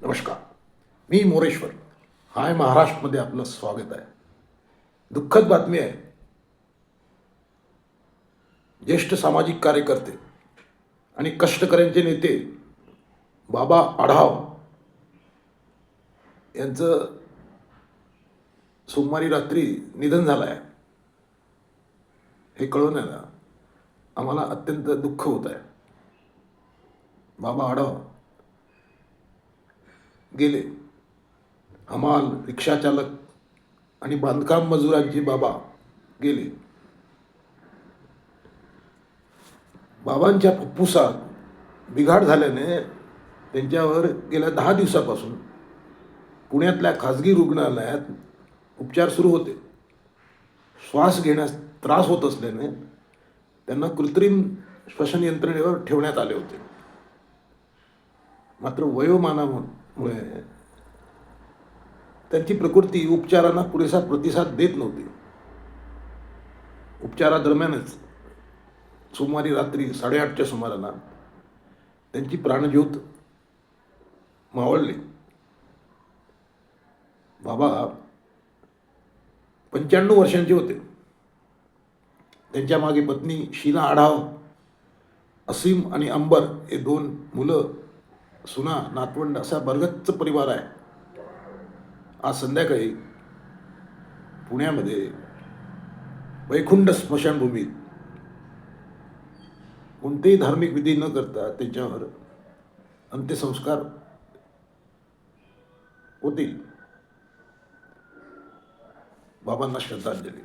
नमस्कार. मी मोरेश्वर. हाय महाराष्ट्रमध्ये आपलं स्वागत आहे. दुःखद बातमी आहे. ज्येष्ठ सामाजिक कार्यकर्ते आणि कष्टकऱ्यांचे नेते बाबा आढाव यांचं सोमवारी रात्री निधन झालं आहे. हे कळवण्याला आम्हाला अत्यंत दुःख होत आहे. बाबा आढाव गेले. हमाल, रिक्षाचालक आणि बांधकाम मजुरांचे बाबा गेले. बाबांच्या फुफ्फुसात बिघाड झाल्याने त्यांच्यावर गेल्या 10 दिवसापासून पुण्यातल्या खाजगी रुग्णालयात उपचार सुरू होते. श्वास घेण्यास त्रास होत असल्याने त्यांना कृत्रिम श्वसन यंत्रणेवर ठेवण्यात आले होते. मात्र वयोमानामुळे त्यांची प्रकृती उपचारांना पुरेसा प्रतिसाद देत नव्हती. उपचारादरम्यानच सोमवारी रात्री 8:30च्या सुमाराला त्यांची प्राणज्योत मावळली. बाबा 95 वर्षांचे होते. त्यांच्या मागे पत्नी शीला आढाव, असीम आणि अंबर हे 2 मुलं, सुना, नातवंड असा बरगच्च परिवार आहे. आज संध्याकाळी पुण्यामध्ये वैकुंठ स्मशानभूमीत कोणतेही धार्मिक विधी न करता त्यांच्यावर अंत्यसंस्कार होतील. बाबांना श्रद्धांजली.